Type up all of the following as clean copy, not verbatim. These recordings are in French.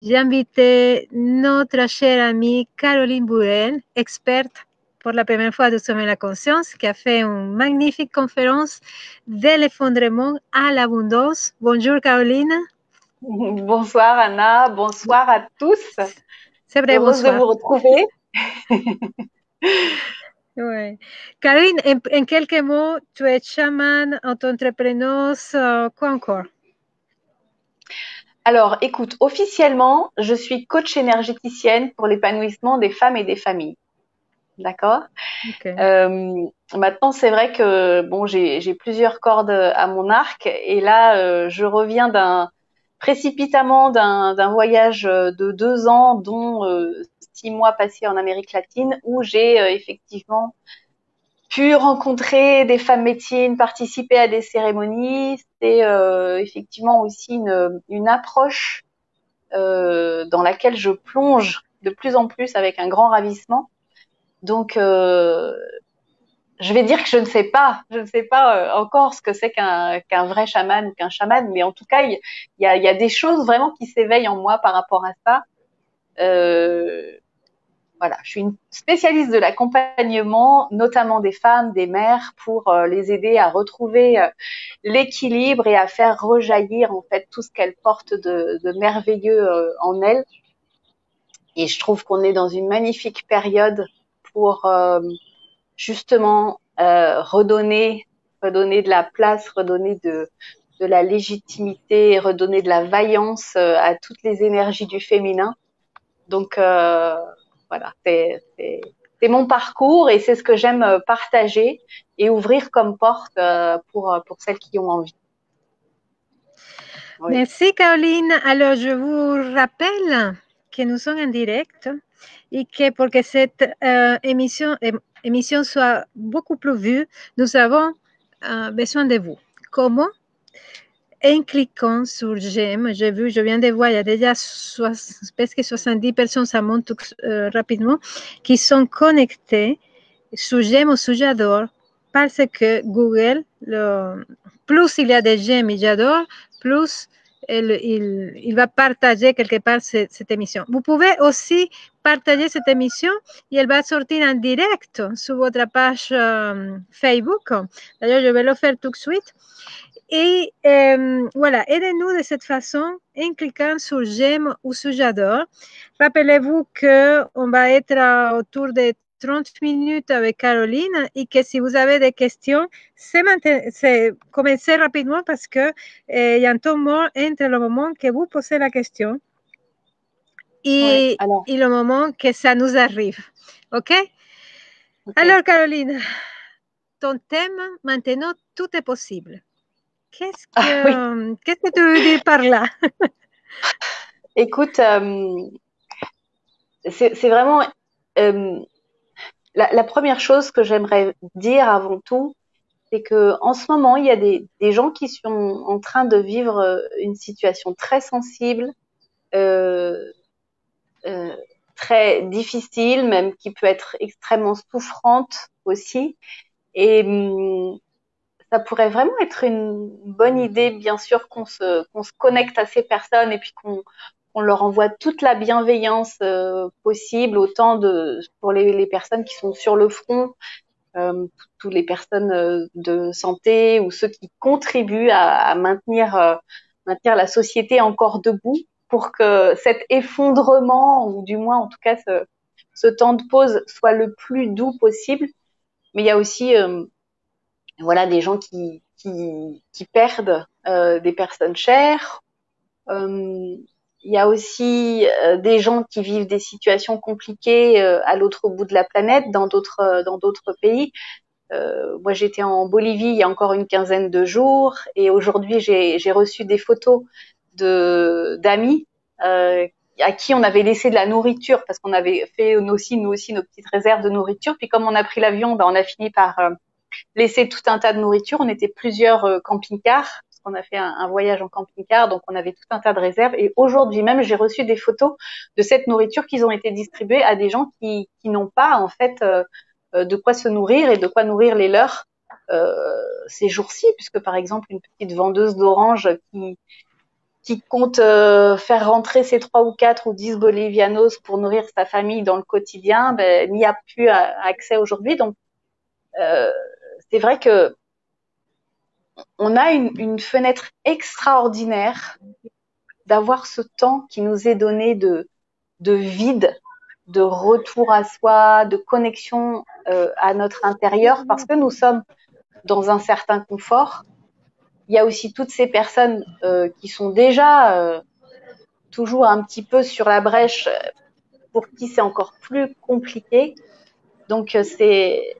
j'ai invité notre chère amie Caroline Bourel, experte pour la première fois de Sommet la Conscience, qui a fait une magnifique conférence de l'effondrement à l'abondance. Bonjour Caroline. Bonsoir Anna, bonsoir à tous. C'est vrai, Heureuse de bonsoir. vous retrouver. Ouais. Caroline, en quelques mots, tu es chamane, auto-entrepreneuse, quoi encore? Alors, écoute, officiellement, je suis coach énergéticienne pour l'épanouissement des femmes et des familles. D'accord? Okay. Maintenant, c'est vrai que bon, j'ai plusieurs cordes à mon arc et là, je reviens précipitamment d'un voyage de 2 ans, dont 6 mois passés en Amérique latine, où j'ai effectivement pu rencontrer des femmes médecines, participer à des cérémonies. C'est effectivement aussi une approche dans laquelle je plonge de plus en plus avec un grand ravissement. Donc, je vais dire que je ne sais pas encore ce que c'est qu'un vrai chaman ou qu'un chaman, mais en tout cas, il y a des choses vraiment qui s'éveillent en moi par rapport à ça. Euh, Voilà, je suis une spécialiste de l'accompagnement, notamment des femmes, des mères, pour les aider à retrouver l'équilibre et à faire rejaillir en fait tout ce qu'elles portent de merveilleux en elles. Et je trouve qu'on est dans une magnifique période pour justement redonner de la place, redonner de la légitimité, redonner de la vaillance à toutes les énergies du féminin. Donc voilà, c'est mon parcours et c'est ce que j'aime partager et ouvrir comme porte pour celles qui ont envie. Oui. Merci Caroline. Alors, je vous rappelle que nous sommes en direct et que pour que cette émission soit beaucoup plus vue, nous avons besoin de vous. Comment? En cliquant sur j'aime, j'ai vu, je viens de voir, il y a déjà presque 70 personnes, ça monte rapidement, qui sont connectées sur j'aime ou sur j'adore, parce que Google, plus il y a de j'aime et j'adore, plus il va partager quelque part cette émission. Vous pouvez aussi partager cette émission et elle va sortir en direct sur votre page Facebook. D'ailleurs, je vais le faire tout de suite. Et voilà, aidez-nous de cette façon en cliquant sur j'aime ou sur j'adore. Rappelez-vous qu'on va être autour de 30 minutes avec Caroline et que si vous avez des questions, c'est commencer rapidement parce que il y a un temps mort entre le moment que vous posez la question Ouais. et le moment que ça nous arrive. OK? Alors, Caroline, ton thème, maintenant, tout est possible. Oui. Qu'est-ce que tu veux dire par là? Écoute, c'est vraiment la première chose que j'aimerais dire avant tout, c'est que en ce moment, il y a des gens qui sont en train de vivre une situation très sensible, euh, euh, très difficile, même qui peut être extrêmement souffrante aussi. Et ça pourrait vraiment être une bonne idée, bien sûr, qu'on se connecte à ces personnes et puis qu'on leur envoie toute la bienveillance possible, autant pour les personnes qui sont sur le front, toutes les personnes de santé ou ceux qui contribuent à maintenir la société encore debout pour que cet effondrement, ou du moins en tout cas ce temps de pause, soit le plus doux possible. Mais il y a aussi voilà, des gens qui perdent des personnes chères. Il y a aussi des gens qui vivent des situations compliquées à l'autre bout de la planète, dans d'autres pays. Moi, j'étais en Bolivie il y a encore une quinzaine de jours et aujourd'hui, j'ai reçu des photos d'amis à qui on avait laissé de la nourriture parce qu'on avait fait nous aussi nos petites réserves de nourriture. Puis comme on a pris l'avion, ben, on a fini par laisser tout un tas de nourriture. On était plusieurs camping-cars parce qu'on a fait un voyage en camping-car, donc on avait tout un tas de réserves. Et aujourd'hui même, j'ai reçu des photos de cette nourriture qui ont été distribuées à des gens qui n'ont pas en fait de quoi se nourrir et de quoi nourrir les leurs ces jours-ci, puisque par exemple une petite vendeuse d'oranges qui compte faire rentrer ses 3 ou 4 ou 10 bolivianos pour nourrir sa famille dans le quotidien, ben, n'y a plus accès aujourd'hui. Donc, c'est vrai que on a une fenêtre extraordinaire d'avoir ce temps qui nous est donné de vide, de retour à soi, de connexion à notre intérieur, parce que nous sommes dans un certain confort. Il y a aussi toutes ces personnes qui sont déjà toujours un petit peu sur la brèche, pour qui c'est encore plus compliqué. Donc c'est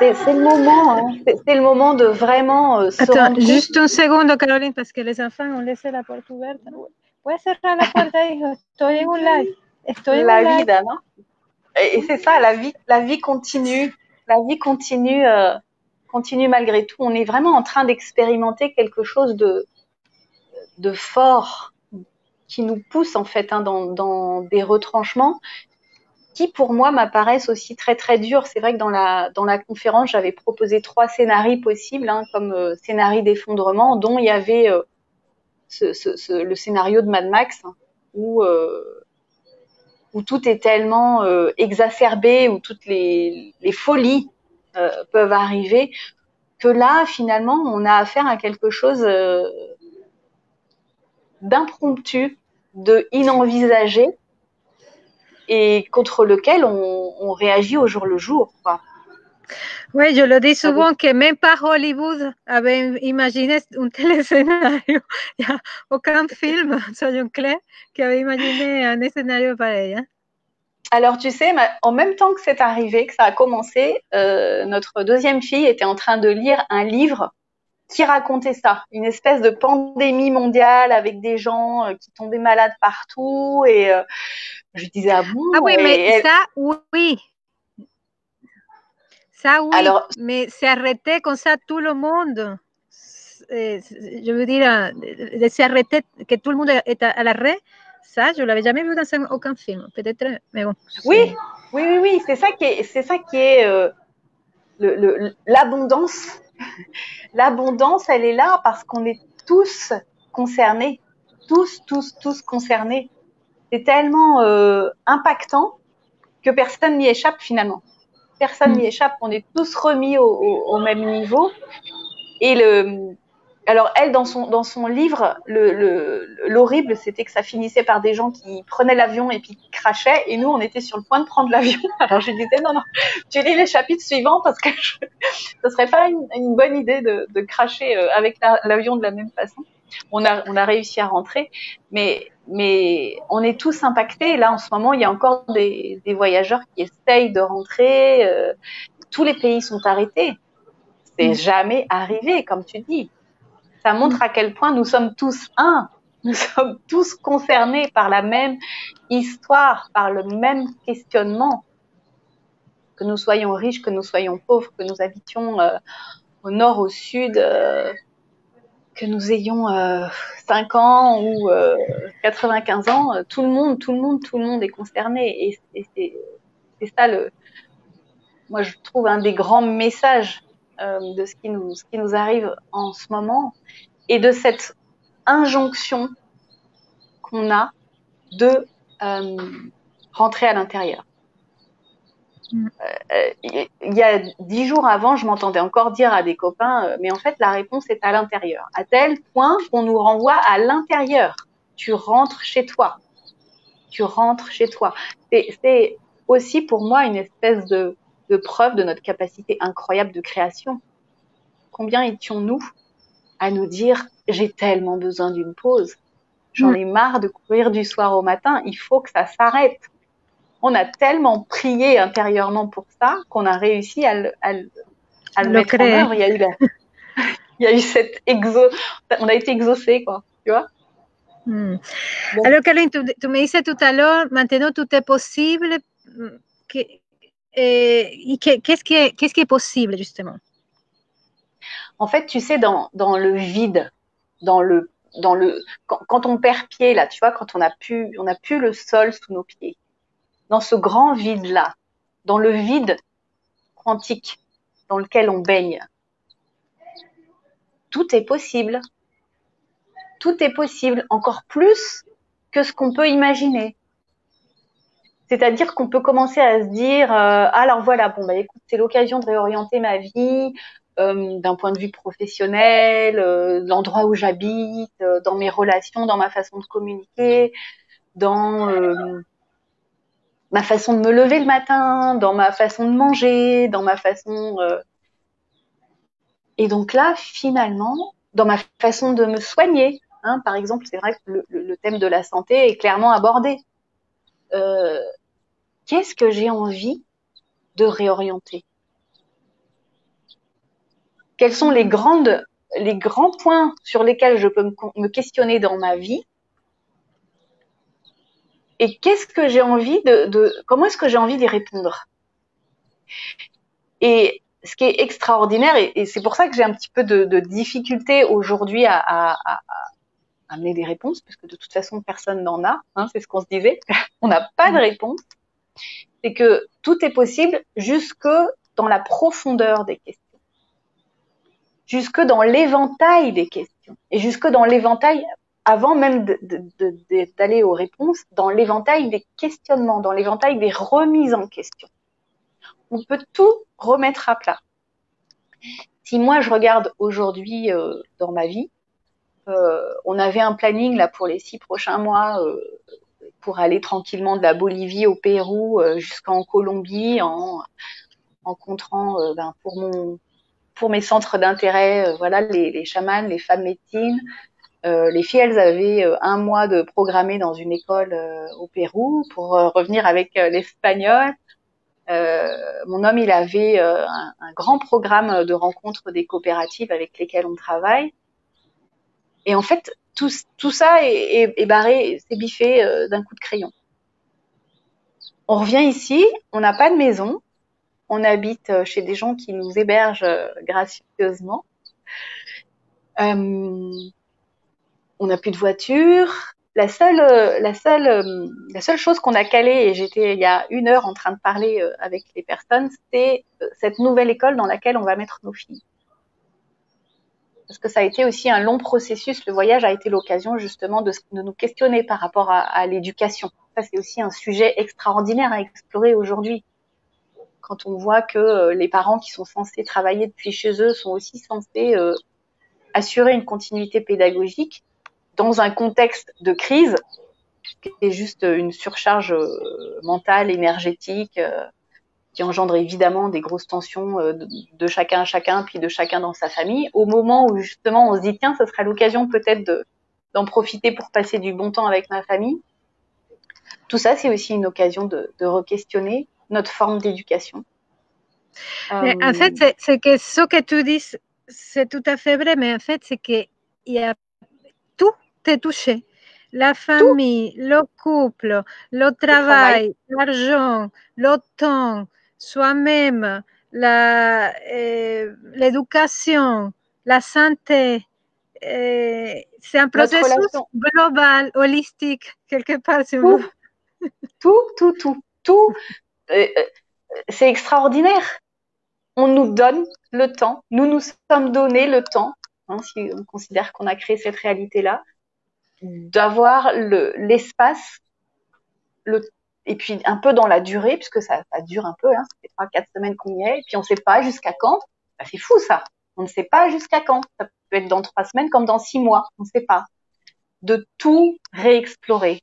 le moment, hein. C'est le moment de vraiment se Attends, rendre compte. juste un segundo, Caroline, parce que les enfants ont laissé la porte ouverte. ¿Puedes cerrar la puerta, hijo? Estoy en un live. Estoy en un La vie, live. non? Et c'est ça, la vie continue. La vie continue, continue malgré tout. On est vraiment en train d'expérimenter quelque chose de fort qui nous pousse en fait dans des retranchements qui pour moi m'apparaissent aussi très très durs. C'est vrai que dans la conférence, j'avais proposé 3 scénarios possibles, hein, comme scénario d'effondrement, dont il y avait le scénario de Mad Max, hein, où tout est tellement exacerbé, où toutes les folies peuvent arriver, que là, finalement, on a affaire à quelque chose d'impromptu, de inenvisagé, et contre lequel on réagit au jour le jour, quoi. Oui, je le dis souvent que même pas Hollywood avait imaginé un tel scénario. Il n'y a aucun film, soyons clairs, qui avait imaginé un scénario pareil. Hein? Alors, tu sais, en même temps que c'est arrivé, que ça a commencé, notre deuxième fille était en train de lire un livre qui racontait ça, une espèce de pandémie mondiale avec des gens qui tombaient malades partout. Et je disais, ah bon? Ah oui, mais Et ça, oui. Ça, oui, alors, mais c'est arrêté comme ça tout le monde. Je veux dire, de s'arrêter, que tout le monde est à l'arrêt, ça, je ne l'avais jamais vu dans aucun film. Peut-être, mais bon. oui, oui, c'est ça qui est l'abondance. L'abondance, elle est là parce qu'on est tous concernés, tous concernés. C'est tellement impactant que personne n'y échappe finalement. Personne n'y échappe. On est tous remis au même niveau. Et alors elle, dans son livre, l'horrible, c'était que ça finissait par des gens qui prenaient l'avion et puis qui crachaient. Et nous, on était sur le point de prendre l'avion. Alors je disais non, tu lis les chapitres suivants parce que ce serait pas une bonne idée de cracher avec l'avion de la même façon. On a réussi à rentrer, mais on est tous impactés. Là, en ce moment, il y a encore des voyageurs qui essayent de rentrer. Tous les pays sont arrêtés. C'est jamais arrivé, comme tu dis. Ça montre à quel point nous sommes tous un. Nous sommes tous concernés par la même histoire, par le même questionnement. Que nous soyons riches, que nous soyons pauvres, que nous habitions au nord, au sud, que nous ayons 5 ans ou 95 ans, tout le monde est concerné. Et c'est ça moi je trouve un des grands messages de ce qui nous arrive en ce moment, et de cette injonction qu'on a de rentrer à l'intérieur. Il y a 10 jours avant, je m'entendais encore dire à des copains, mais en fait, la réponse est à l'intérieur. À tel point qu'on nous renvoie à l'intérieur. Tu rentres chez toi. Tu rentres chez toi. C'est aussi pour moi une espèce de preuve de notre capacité incroyable de création. Combien étions-nous à nous dire, j'ai tellement besoin d'une pause. J'en ai marre de courir du soir au matin. Il faut que ça s'arrête. On a tellement prié intérieurement pour ça qu'on a réussi à le mettre en œuvre. Il y a eu cette on a été exaucé, quoi, tu vois. Bon. Alors, Caroline, tu me disais tout à l'heure, maintenant tout est possible. Qu'est-ce qui est possible, justement? En fait, tu sais, dans le vide, quand on perd pied, là, tu vois, quand on n'a plus le sol sous nos pieds, dans ce grand vide-là, dans le vide quantique dans lequel on baigne, tout est possible. tout est possible, encore plus que ce qu'on peut imaginer. C'est-à-dire qu'on peut commencer à se dire, alors voilà, bon bah écoute, c'est l'occasion de réorienter ma vie d'un point de vue professionnel, l'endroit où j'habite, dans mes relations, dans ma façon de communiquer, dans ma façon de me lever le matin, dans ma façon de manger, dans ma façon et donc là, finalement, dans ma façon de me soigner, hein, par exemple, c'est vrai que le thème de la santé est clairement abordé. Euh, Qu'est-ce que j'ai envie de réorienter? Quels sont les grands points sur lesquels je peux me questionner dans ma vie? Et qu'est-ce que j'ai envie comment est-ce que j'ai envie d'y répondre? Et ce qui est extraordinaire, et c'est pour ça que j'ai un petit peu de difficulté aujourd'hui à amener des réponses, parce que de toute façon, personne n'en a, hein, c'est ce qu'on se disait. On n'a pas de réponse. C'est que tout est possible jusque dans la profondeur des questions, jusque dans l'éventail des questions, et jusque dans l'éventail, avant même d'aller aux réponses, dans l'éventail des questionnements, dans l'éventail des remises en question. On peut tout remettre à plat. Si moi je regarde aujourd'hui dans ma vie, on avait un planning là pour les 6 prochains mois pour aller tranquillement de la Bolivie au Pérou jusqu'en Colombie en rencontrant pour mes centres d'intérêt, voilà les chamans, les femmes médecines. Les filles, elles avaient un mois de programmé dans une école au Pérou pour revenir avec l'espagnol. Mon homme, il avait un grand programme de rencontres des coopératives avec lesquelles on travaille. Et en fait, tout ça est barré, c'est biffé d'un coup de crayon. On revient ici, on n'a pas de maison, on habite chez des gens qui nous hébergent gracieusement. On n'a plus de voiture. La seule chose qu'on a calée, et j'étais il y a 1 heure en train de parler avec les personnes, c'est cette nouvelle école dans laquelle on va mettre nos filles. Parce que ça a été aussi un long processus. Le voyage a été l'occasion justement de nous questionner par rapport à l'éducation. Ça, c'est aussi un sujet extraordinaire à explorer aujourd'hui. Quand on voit que les parents qui sont censés travailler depuis chez eux sont aussi censés assurer une continuité pédagogique dans un contexte de crise, qui est juste une surcharge mentale, énergétique, qui engendre évidemment des grosses tensions de chacun à chacun, puis de chacun dans sa famille, au moment où justement on se dit tiens, ce sera l'occasion peut-être d'en profiter pour passer du bon temps avec ma famille. Tout ça, c'est aussi une occasion de re-questionner notre forme d'éducation. Mais en fait, c'est que ce que tu dis, c'est tout à fait vrai, mais en fait, c'est que il y a tout est touché. La famille, le couple, le travail, l'argent, le temps, soi-même, l'éducation, la santé. C'est un processus global, holistique, quelque part, si on veut. Tout. C'est extraordinaire. On nous donne le temps. Nous nous sommes donné le temps, hein, si on considère qu'on a créé cette réalité-là, d'avoir l'espace, et puis un peu dans la durée, puisque ça dure un peu, hein, ça fait 3-4 semaines qu'on y est, et puis on ne sait pas jusqu'à quand. Bah, c'est fou ça. On ne sait pas jusqu'à quand. Ça peut être dans 3 semaines comme dans 6 mois. On ne sait pas. De tout réexplorer.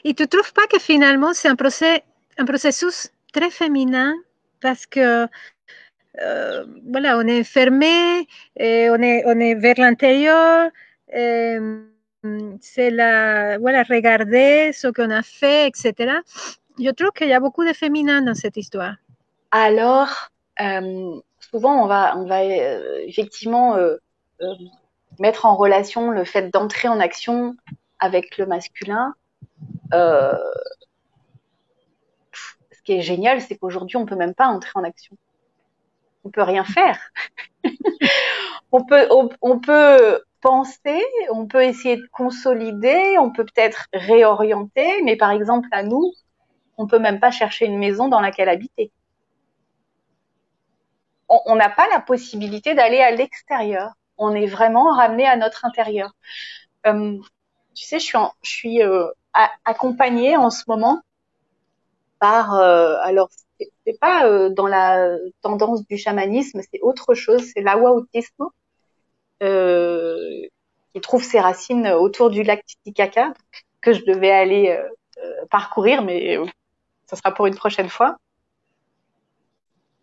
Et tu ne trouves pas que finalement c'est un processus très féminin parce que voilà, on est fermé, et on est vers l'intérieur, c'est voilà, regarder ce qu'on a fait, etc. Je trouve qu'il y a beaucoup de féminin dans cette histoire. Alors, souvent on va effectivement mettre en relation le fait d'entrer en action avec le masculin. Ce qui est génial, c'est qu'aujourd'hui, on peut même pas entrer en action. On peut rien faire. on peut penser, on peut essayer de consolider, on peut peut-être réorienter, mais par exemple, à nous, on peut même pas chercher une maison dans laquelle habiter. On n'a pas la possibilité d'aller à l'extérieur. on est vraiment ramené à notre intérieur. Tu sais, je suis accompagnée en ce moment par, alors c'est pas dans la tendance du chamanisme, c'est autre chose, c'est l'awa-autisme, qui trouve ses racines autour du lac Titicaca, que je devais aller parcourir, mais ça sera pour une prochaine fois,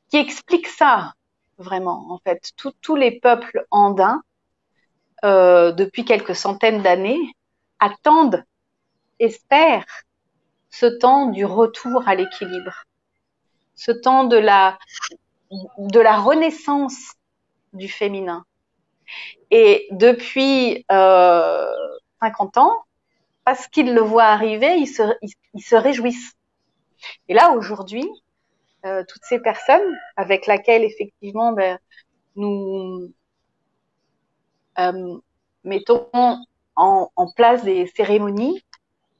qui explique ça vraiment, en fait. Tous les peuples andins, depuis quelques centaines d'années, attendent, espèrent ce temps du retour à l'équilibre, ce temps de la renaissance du féminin. Et depuis 50 ans, parce qu'ils le voient arriver, ils se réjouissent. Et là, aujourd'hui, toutes ces personnes avec lesquelles, effectivement, nous mettons en place des cérémonies,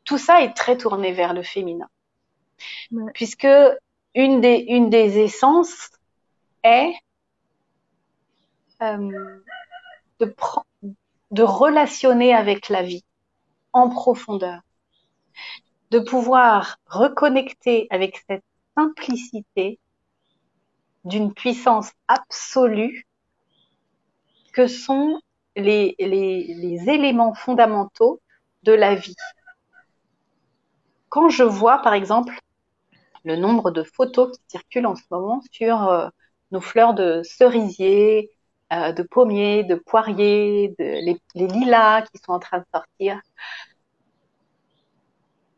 tout ça est très tourné vers le féminin. Ouais. Puisque une des essences est de relationner avec la vie en profondeur, de pouvoir reconnecter avec cette simplicité d'une puissance absolue que sont les éléments fondamentaux de la vie. Quand je vois, par exemple, le nombre de photos qui circulent en ce moment sur nos fleurs de cerisier, de pommiers, de poiriers, les lilas qui sont en train de sortir,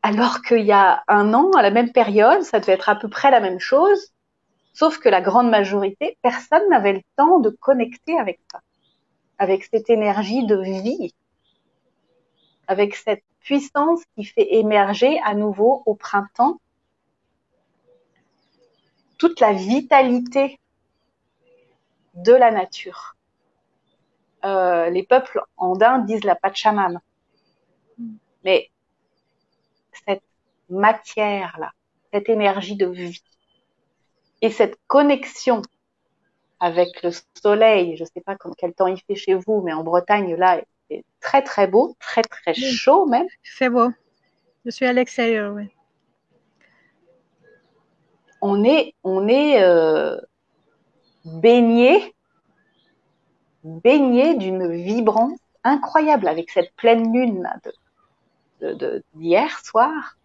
alors qu'il y a un an, à la même période, ça devait être à peu près la même chose, sauf que la grande majorité, personne n'avait le temps de connecter avec ça, avec cette énergie de vie, avec cette puissance qui fait émerger à nouveau au printemps toute la vitalité de la nature. Les peuples andins disent la Pachamama. Mais cette matière-là, cette énergie de vie et cette connexion avec le soleil, je ne sais pas quel temps il fait chez vous, mais en Bretagne, là, c'est très très beau, très très chaud même. C'est beau. Je suis à l'extérieur, oui. On est baigné d'une vibrance incroyable avec cette pleine lune d'hier soir.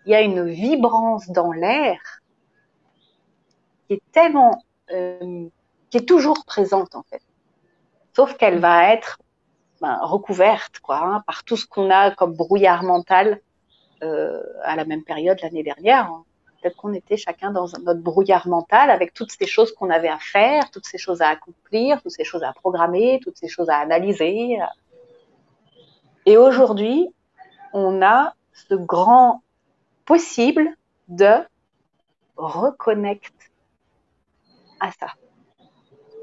Il y a une vibrance dans l'air qui est tellement, qui est toujours présente en fait. Sauf qu'elle va être recouverte quoi, par tout ce qu'on a comme brouillard mental à la même période l'année dernière. Peut-être qu'on était chacun dans notre brouillard mental avec toutes ces choses qu'on avait à faire, toutes ces choses à accomplir, toutes ces choses à programmer, toutes ces choses à analyser. Et aujourd'hui, on a ce grand possible de reconnecter à ça.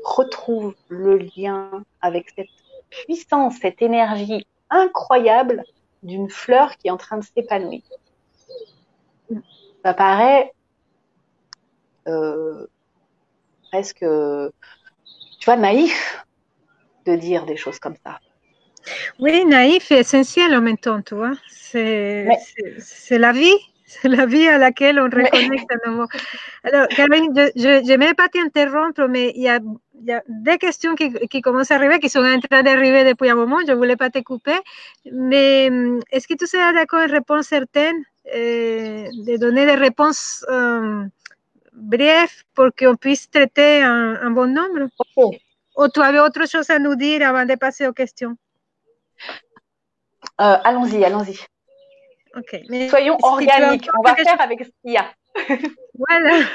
Retrouve le lien avec cette puissance, cette énergie incroyable d'une fleur qui est en train de s'épanouir. Ça paraît presque, tu vois, naïf de dire des choses comme ça. Oui, naïf et essentiel en même temps, tu vois. C'est la vie. C'est la vie à laquelle on reconnecte à nouveau. Alors, Caroline, je n'aimais pas t'interrompre, mais il y a des questions qui commencent à arriver, qui sont en train d'arriver depuis un moment. Je ne voulais pas te couper. Mais est-ce que tu seras d'accord en réponse certaine, de donner des réponses brèves pour qu'on puisse traiter un bon nombre? Okay. Ou tu avais autre chose à nous dire avant de passer aux questions? Allons-y. Okay. Mais soyons organiques. On va faire avec ce qu'il y a. Voilà.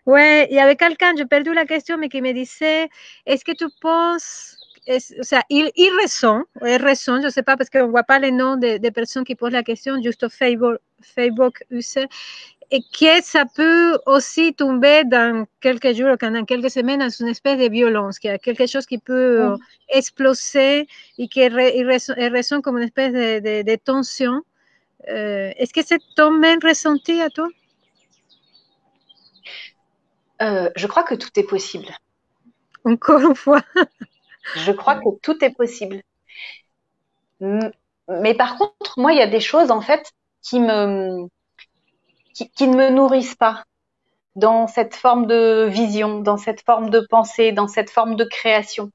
Ouais, il y avait quelqu'un, j'ai perdu la question, mais qui me disait, est-ce que tu penses, o sea, il raison, je ne sais pas, parce qu'on ne voit pas les noms des personnes qui posent la question, juste Facebook user, et que ça peut aussi tomber dans quelques jours, dans quelques semaines, dans une espèce de violence, qu'il y a quelque chose qui peut exploser et qui ressent comme une espèce de tension. Est-ce que c'est ton même ressenti à toi? Je crois que tout est possible. Encore une fois. Je crois que tout est possible. Mais par contre, moi, il y a des choses, en fait, qui ne me nourrissent pas dans cette forme de vision, dans cette forme de pensée, dans cette forme de création.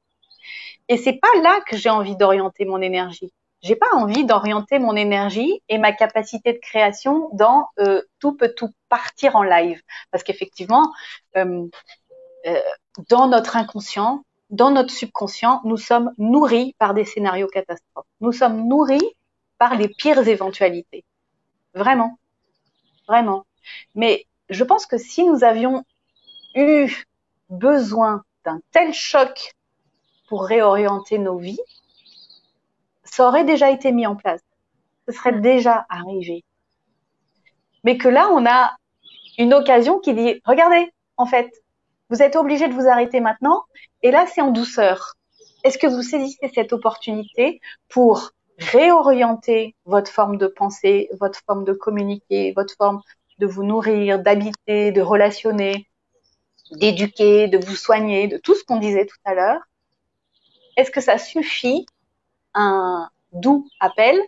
Et c'est pas là que j'ai envie d'orienter mon énergie. J'ai pas envie d'orienter mon énergie et ma capacité de création dans tout peut tout partir en live. Parce qu'effectivement, euh, euh, dans notre inconscient, dans notre subconscient, nous sommes nourris par des scénarios catastrophes. Nous sommes nourris par les pires éventualités. Vraiment, vraiment. Mais je pense que si nous avions eu besoin d'un tel choc pour réorienter nos vies, ça aurait déjà été mis en place. Ce serait déjà arrivé. Mais que là, on a une occasion qui dit, regardez, en fait, vous êtes obligé de vous arrêter maintenant, et là, c'est en douceur. Est-ce que vous saisissez cette opportunité pour réorienter votre forme de pensée, votre forme de communiquer, votre forme de vous nourrir, d'habiter, de relationner, d'éduquer, de vous soigner, de tout ce qu'on disait tout à l'heure? Est-ce que ça suffit un doux appel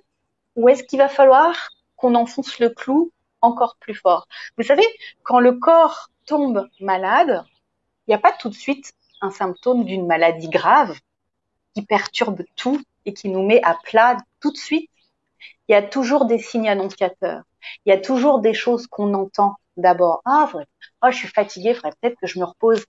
ou est-ce qu'il va falloir qu'on enfonce le clou encore plus fort? Vous savez, quand le corps tombe malade, il n'y a pas tout de suite un symptôme d'une maladie grave qui perturbe tout et qui nous met à plat tout de suite. Il y a toujours des signes annonciateurs. Il y a toujours des choses qu'on entend d'abord. Ah, vrai. Oh, je suis fatiguée, il faudrait peut-être que je me repose.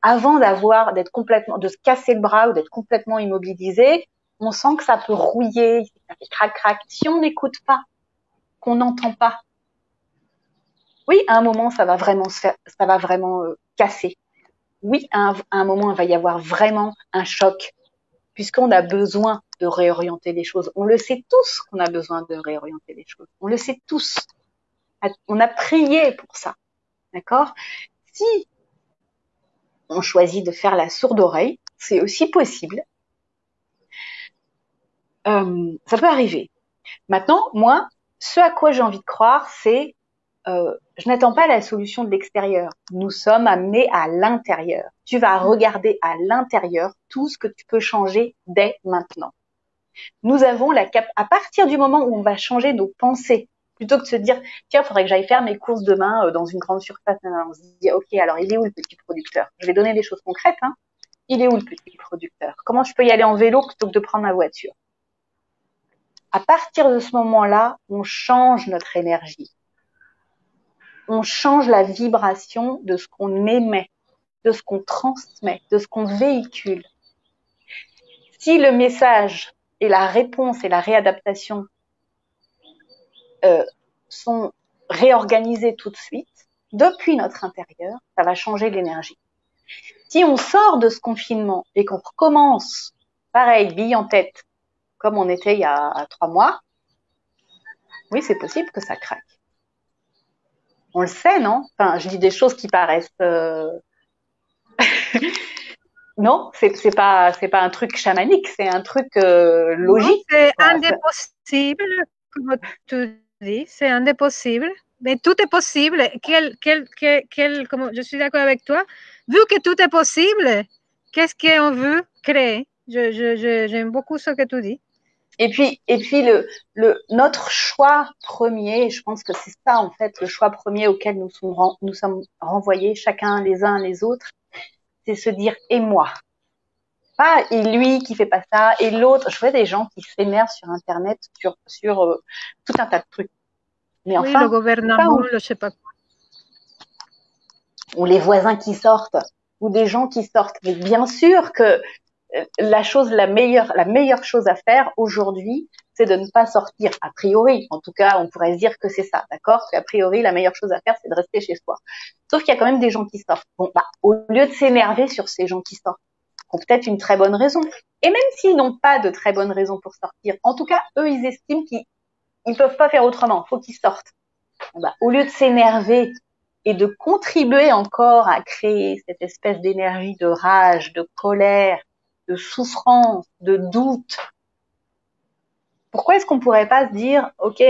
Avant de se casser le bras ou d'être complètement immobilisé, on sent que ça peut rouiller, ça fait crac crac. Si on n'écoute pas, qu'on n'entend pas, oui, à un moment, ça va vraiment ça va vraiment casser. Oui, à un moment, il va y avoir vraiment un choc, puisqu'on a besoin de réorienter les choses. On le sait tous qu'on a besoin de réorienter les choses. On le sait tous. On a prié pour ça. D'accord? Si on choisit de faire la sourde oreille, c'est aussi possible. Ça peut arriver. Maintenant, moi, ce à quoi j'ai envie de croire, c'est je n'attends pas la solution de l'extérieur. Nous sommes amenés à l'intérieur. Tu vas regarder à l'intérieur tout ce que tu peux changer dès maintenant. Nous avons à partir du moment où on va changer nos pensées, plutôt que de se dire tiens, il faudrait que j'aille faire mes courses demain dans une grande surface. On se dit ok, alors il est où le petit producteur? Je vais donner des choses concrètes. Hein. Il est où le petit producteur? Comment je peux y aller en vélo plutôt que de prendre ma voiture? À partir de ce moment-là, on change notre énergie. On change la vibration de ce qu'on émet, de ce qu'on transmet, de ce qu'on véhicule. Si le message et la réponse et la réadaptation sont réorganisés tout de suite, depuis notre intérieur, ça va changer l'énergie. Si on sort de ce confinement et qu'on recommence, pareil, bille en tête, comme on était il y a 3 mois, oui, c'est possible que ça craque. On le sait, non? Enfin, je dis des choses qui paraissent... non, c'est pas un truc chamanique, c'est un truc logique. C'est Voilà. un des possibles, comme tu dis, c'est un des possibles. Mais tout est possible. Je suis d'accord avec toi. Vu que tout est possible, qu'est-ce qu'on veut créer? J'aime beaucoup ce que tu dis. Et puis notre choix premier, je pense que c'est ça en fait, le choix premier auquel nous sommes renvoyés chacun les uns les autres, c'est se dire et moi. Pas et lui qui fait pas ça et l'autre. Je vois des gens qui s'énervent sur internet sur tout un tas de trucs. Mais Oui, enfin, le gouvernement, je sais pas quoi. Ou les voisins qui sortent, ou des gens qui sortent. Mais bien sûr que la meilleure chose à faire aujourd'hui, c'est de ne pas sortir. A priori, en tout cas, on pourrait se dire que c'est ça, d'accord? A priori, la meilleure chose à faire, c'est de rester chez soi. Sauf qu'il y a quand même des gens qui sortent. Bon, bah, au lieu de s'énerver sur ces gens qui sortent, qui ont peut-être une très bonne raison. Et même s'ils n'ont pas de très bonne raison pour sortir, en tout cas, eux, ils estiment qu'ils peuvent pas faire autrement. Faut qu'ils sortent. Bah, au lieu de s'énerver et de contribuer encore à créer cette espèce d'énergie de rage, de colère, de souffrance, de doute, pourquoi est-ce qu'on pourrait pas se dire, ok,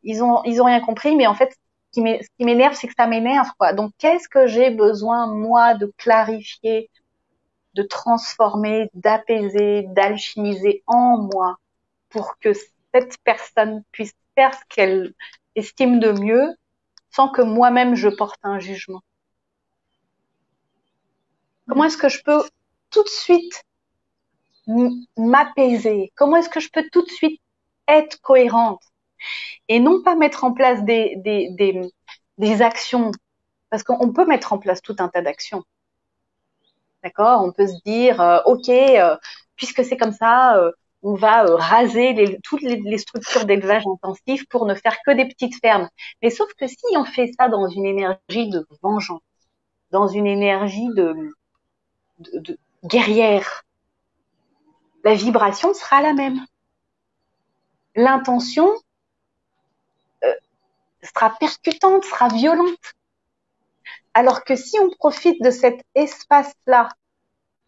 ils ont rien compris, mais en fait, ce qui m'énerve, c'est que ça m'énerve, quoi. Donc, qu'est-ce que j'ai besoin, moi, de clarifier de transformer, d'apaiser, d'alchimiser en moi pour que cette personne puisse faire ce qu'elle estime de mieux sans que moi-même je porte un jugement. Comment est-ce que je peux tout de suite m'apaiser? Comment est-ce que je peux tout de suite être cohérente et non pas mettre en place des actions? Parce qu'on peut mettre en place tout un tas d'actions. D'accord? On peut se dire, ok, puisque c'est comme ça, on va raser toutes les structures d'élevage intensif pour ne faire que des petites fermes. Mais sauf que si on fait ça dans une énergie de vengeance, dans une énergie de guerrière, la vibration sera la même. L'intention sera percutante, sera violente. Alors que si on profite de cet espace-là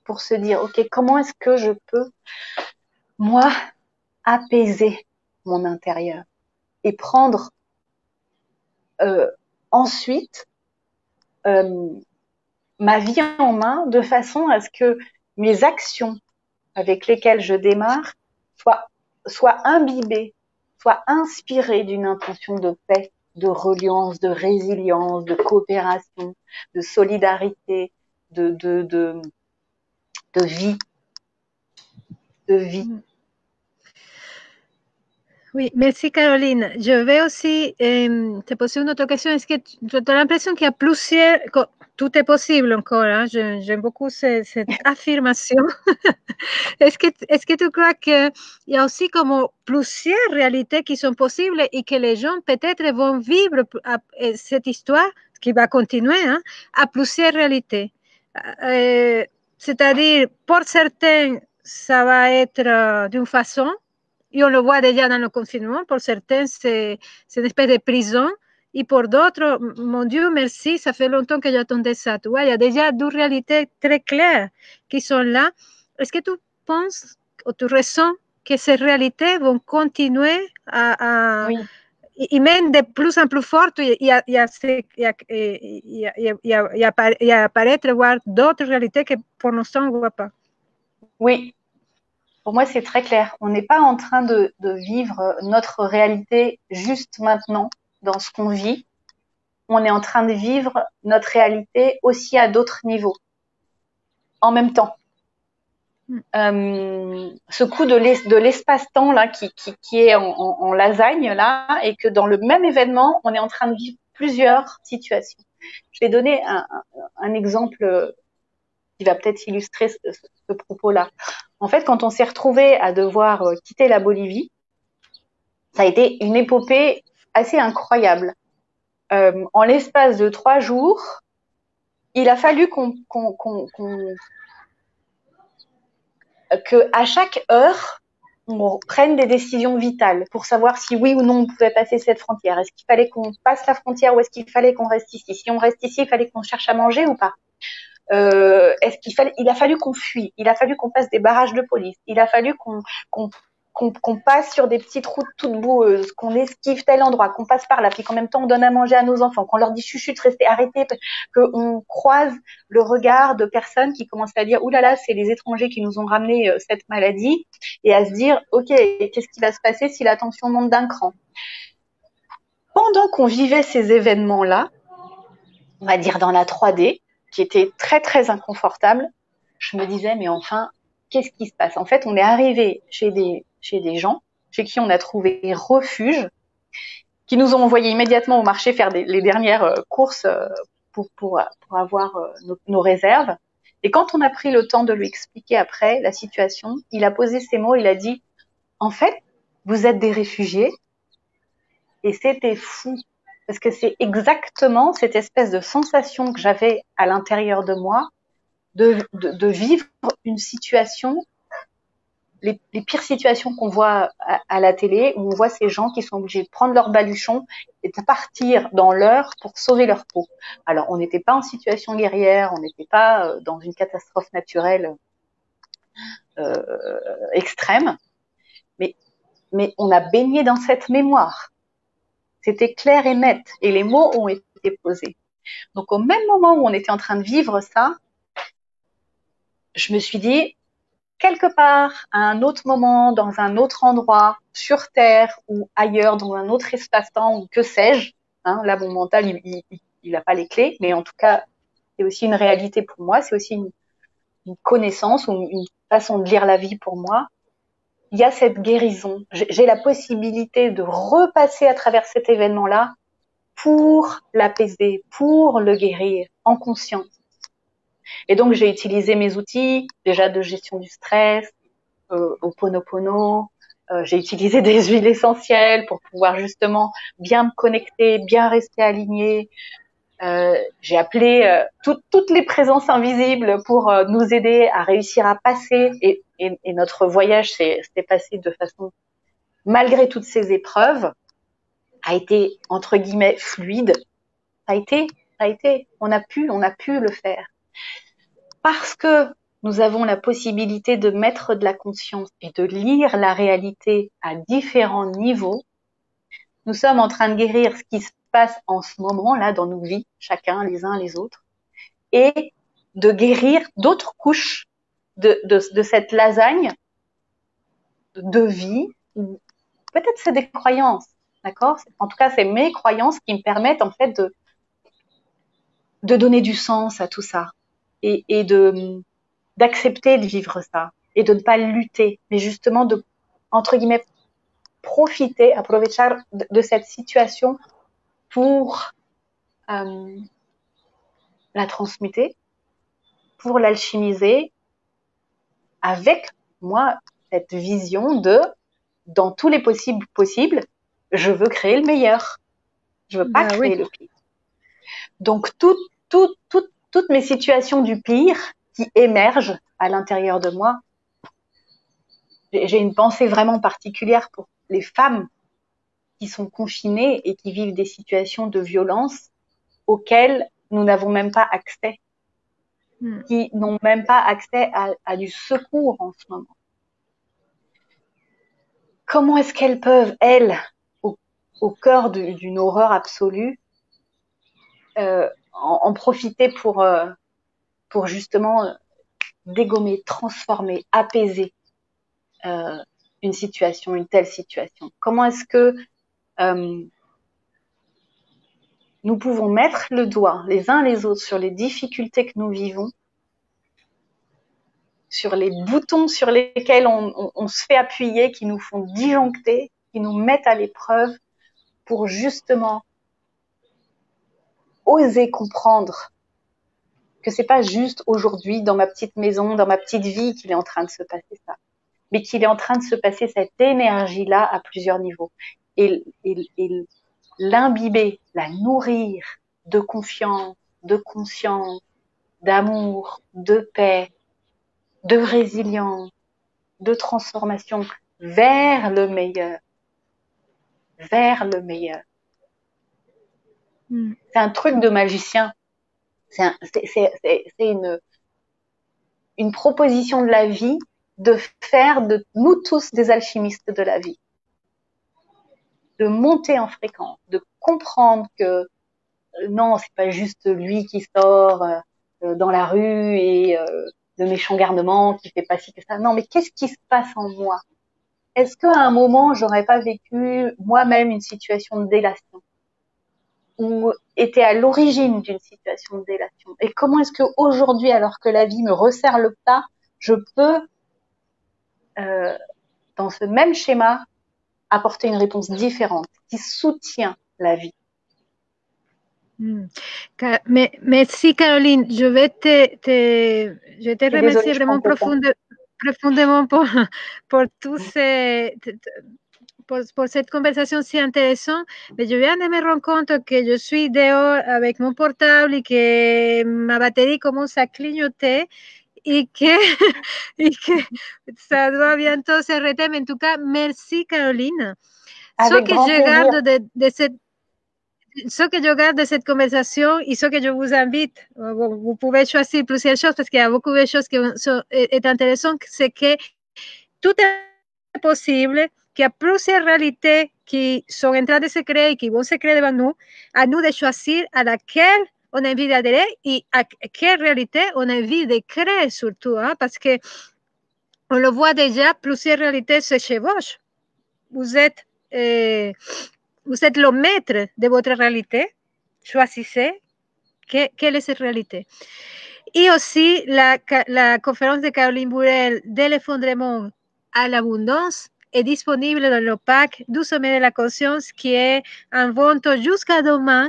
pour se dire, ok, comment est-ce que je peux, moi, apaiser mon intérieur et prendre ensuite ma vie en main de façon à ce que mes actions avec lesquelles je démarre soient imbibées, soient inspirées d'une intention de paix, de reliance, de résilience, de coopération, de solidarité, de vie, de vie. Oui, merci Caroline. Je vais aussi te poser une autre question. Est-ce que tu as l'impression qu'il y a plusieurs... Tout est possible encore, hein? J'aime beaucoup cette affirmation. Est-ce que tu crois qu'il y a aussi comme plusieurs réalités qui sont possibles et que les gens peut-être vont vivre cette histoire qui va continuer, hein, à plusieurs réalités? C'est-à-dire, pour certains, ça va être d'une façon, et on le voit déjà dans le confinement, pour certains, c'est une espèce de prison, et pour d'autres, mon Dieu, merci, ça fait longtemps que j'attendais ça. Tu vois, il y a déjà deux réalités très claires qui sont là. Est-ce que tu penses ou tu ressens que ces réalités vont continuer Oui. et même de plus en plus fortes et apparaître, voir d'autres réalités que pour l'instant on ne voit pas? Oui, pour moi c'est très clair. On n'est pas en train de vivre notre réalité juste maintenant dans ce qu'on vit. On est en train de vivre notre réalité aussi à d'autres niveaux, en même temps. Ce coup de l'espace-temps là qui est en lasagne là, et que dans le même événement, on est en train de vivre plusieurs situations. Je vais donner un exemple qui va peut-être illustrer ce propos-là. En fait, quand on s'est retrouvé à devoir quitter la Bolivie, ça a été une épopée assez incroyable. En l'espace de 3 jours, il a fallu que à chaque heure, on prenne des décisions vitales pour savoir si oui ou non on pouvait passer cette frontière. Est-ce qu'il fallait qu'on passe la frontière ou est-ce qu'il fallait qu'on reste ici? Si on reste ici, il fallait qu'on cherche à manger ou pas? Il a fallu qu'on fuit, il a fallu qu'on passe des barrages de police, il a fallu qu'on passe sur des petites routes toutes boueuses, qu'on esquive tel endroit, qu'on passe par là, puis qu'en même temps on donne à manger à nos enfants, qu'on leur dit chuchute, restez arrêtés, qu'on croise le regard de personnes qui commencent à dire oulala, c'est les étrangers qui nous ont ramené cette maladie, et à se dire ok, qu'est-ce qui va se passer si la tension monte d'un cran? Pendant qu'on vivait ces événements-là, on va dire dans la 3D, qui était très très inconfortable, je me disais mais enfin qu'est-ce qui se passe? En fait, on est arrivé chez des gens chez qui on a trouvé refuge, qui nous ont envoyés immédiatement au marché faire les dernières courses pour avoir nos réserves. Et quand on a pris le temps de lui expliquer après la situation, il a posé ces mots, il a dit en fait, vous êtes des réfugiés, et c'était fou. Parce que c'est exactement cette espèce de sensation que j'avais à l'intérieur de moi de vivre une situation, les pires situations qu'on voit à la télé, où on voit ces gens qui sont obligés de prendre leur baluchon et de partir dans l'heure pour sauver leur peau. Alors, on n'était pas en situation guerrière, on n'était pas dans une catastrophe naturelle extrême, mais on a baigné dans cette mémoire. C'était clair et net, et les mots ont été posés. Donc au même moment où on était en train de vivre ça, je me suis dit, quelque part, à un autre moment, dans un autre endroit, sur Terre ou ailleurs, dans un autre espace-temps ou que sais-je, hein, là, mon mental, il a pas les clés, mais en tout cas, c'est aussi une réalité pour moi, c'est aussi une connaissance ou une façon de lire la vie pour moi. Il y a cette guérison. J'ai la possibilité de repasser à travers cet événement-là pour l'apaiser, pour le guérir en conscience. Et donc, j'ai utilisé mes outils déjà de gestion du stress, Ho'oponopono. J'ai utilisé des huiles essentielles pour pouvoir justement bien me connecter, bien rester alignée. J'ai appelé toutes les présences invisibles pour nous aider à réussir à passer. Et notre voyage s'est passé de façon, malgré toutes ces épreuves, a été entre guillemets fluide. Ça a été. On a pu le faire parce que nous avons la possibilité de mettre de la conscience et de lire la réalité à différents niveaux. Nous sommes en train de guérir ce qui se passe en ce moment là dans nos vies, chacun les uns les autres, et de guérir d'autres couches de cette lasagne de vie. Peut-être c'est des croyances, d'accord? En tout cas, c'est mes croyances qui me permettent en fait de donner du sens à tout ça et d'accepter de vivre ça et de ne pas lutter, mais justement de, entre guillemets, profiter, aprovechar de cette situation pour la transmuter, pour l'alchimiser avec moi cette vision de dans tous les possibles, je veux créer le meilleur. Je veux pas créer le pire. Donc toutes mes situations du pire qui émergent à l'intérieur de moi, j'ai une pensée vraiment particulière pour les femmes qui sont confinées et qui vivent des situations de violence auxquelles nous n'avons même pas accès, qui n'ont même pas accès à du secours en ce moment. Comment est-ce qu'elles peuvent, elles, au cœur d'une horreur absolue, en profiter pour justement dégommer, transformer, apaiser une situation, une telle situation? Comment est-ce que nous pouvons mettre le doigt les uns les autres sur les difficultés que nous vivons, sur les boutons sur lesquels on se fait appuyer, qui nous font disjoncter, qui nous mettent à l'épreuve pour justement oser comprendre que c'est pas juste aujourd'hui dans ma petite maison, dans ma petite vie qu'il est en train de se passer ça, mais qu'il est en train de se passer cette énergie-là à plusieurs niveaux. Et l'imbiber, la nourrir de confiance, de conscience, d'amour, de paix, de résilience, de transformation vers le meilleur. Vers le meilleur. C'est un truc de magicien. C'est une proposition de la vie de faire de nous tous des alchimistes de la vie. De monter en fréquence, de comprendre que non, c'est pas juste lui qui sort dans la rue et de méchants garnements qui fait pas ci que ça. Non, mais qu'est-ce qui se passe en moi? Est-ce qu'à un moment, j'aurais pas vécu moi-même une situation de délation ou été à l'origine d'une situation de délation? Et comment est-ce que aujourd'hui, alors que la vie me resserre le plat, je peux, dans ce même schéma, apporter une réponse différente qui soutient la vie? Mais merci Caroline, je te remercier vraiment profondément pour pour cette conversation si intéressante. Mais je viens de me rendre compte que je suis dehors avec mon portable et que ma batterie commence à clignoter et que, et que ça doit bientôt s'arrêter. Mais en tout cas, merci Caroline. Avec grand plaisir. Ce que je garde de cette conversation et ce que je vous invite, vous pouvez choisir plusieurs choses parce qu'il y a beaucoup de choses qui sont intéressantes, c'est que tout est possible, qu'il y a plusieurs réalités qui sont en train de se créer et qui vont se créer devant nous, à nous de choisir à laquelle on a envie d'adhérer et à quelle réalité on a envie de créer surtout, hein, parce que on le voit déjà, plusieurs réalités se chevauchent. Vous êtes le maître de votre réalité. Choisissez quelle est cette réalité. Et aussi, la conférence de Caroline Bourrel de l'effondrement à l'abondance est disponible dans le pack du sommet de la conscience qui est en vente jusqu'à demain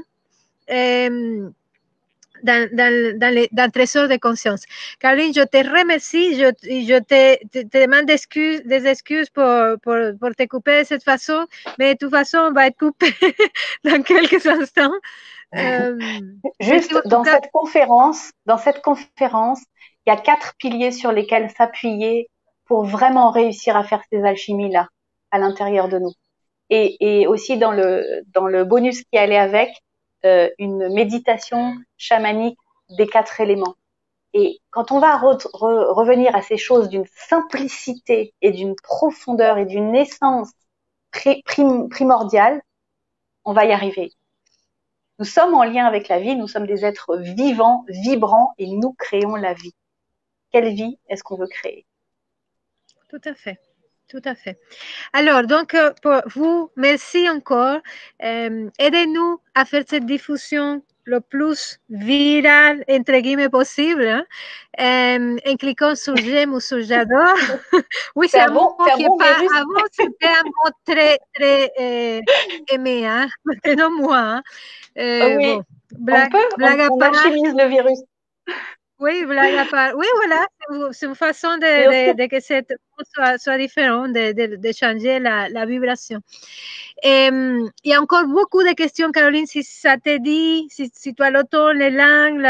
dans Trésor de conscience. Caroline, je te remercie. Je te demande des excuses pour te couper de cette façon, mais de toute façon, on va être coupé dans quelques instants. Juste dans cette conférence, il y a 4 piliers sur lesquels s'appuyer pour vraiment réussir à faire ces alchimies-là à l'intérieur de nous. Et aussi dans le bonus qui allait avec, une méditation chamanique des 4 éléments. Et quand on va revenir à ces choses d'une simplicité et d'une profondeur et d'une essence primordiale, on va y arriver. Nous sommes en lien avec la vie, nous sommes des êtres vivants, vibrants, et nous créons la vie. Quelle vie est-ce qu'on veut créer? Tout à fait. Tout à fait. Alors, donc, pour vous, merci encore. Aidez-nous à faire cette diffusion le plus virale, entre guillemets, possible, hein, en cliquant sur j'aime ou sur j'adore. Oui, c'est un mot qui est pas... Avant, c'était un mot très, très aimé, hein. Maintenant, moi. Hein. Oui, bon, blague on alchimise le virus. Oui, blague à part. Oui, voilà, c'est une façon de que cette soit différent, de changer la vibration. Il y a encore beaucoup de questions, Caroline, si ça te dit, si tu as le temps, les langues,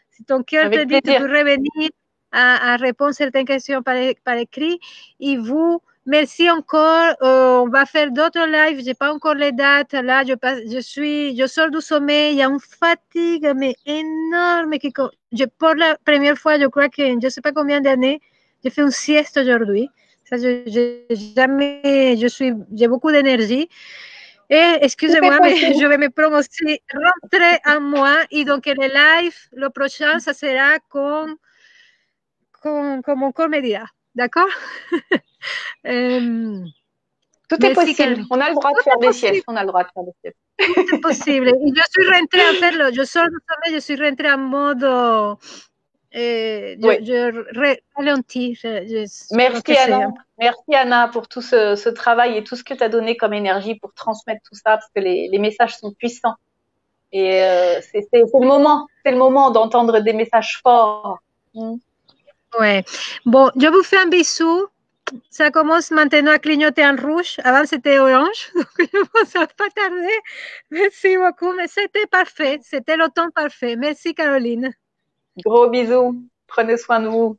si ton cœur te dit, tu peux revenir à répondre à certaines questions par écrit. Et vous, merci encore. On va faire d'autres lives. Je n'ai pas encore les dates. Là, je sors du sommeil. Il y a une fatigue mais énorme. Pour la première fois, je crois que je ne sais pas combien d'années, je fais une sieste aujourd'hui. Ça, j'ai beaucoup d'énergie. Et excusez-moi, mais je vais me prononcer, rentrer en moi. Et donc, le live, le prochain, ça sera comme mon corps me dira. D'accord? Tout est possible. On a le droit de faire des siestes. On a le droit de faire des siestes. Tout est possible. Et je suis rentrée à faire je sors du sommeil, je suis rentrée en mode je ralentis. Merci Anna. Merci Anna pour tout ce travail et tout ce que tu as donné comme énergie pour transmettre tout ça parce que les messages sont puissants. Et c'est le moment d'entendre des messages forts. Ouais. Bon, je vous fais un bisou. Ça commence maintenant à clignoter en rouge. Avant, c'était orange. Donc, je pense à pas tarder. Merci beaucoup. Mais c'était parfait. C'était le temps parfait. Merci, Caroline. Gros bisous. Prenez soin de vous.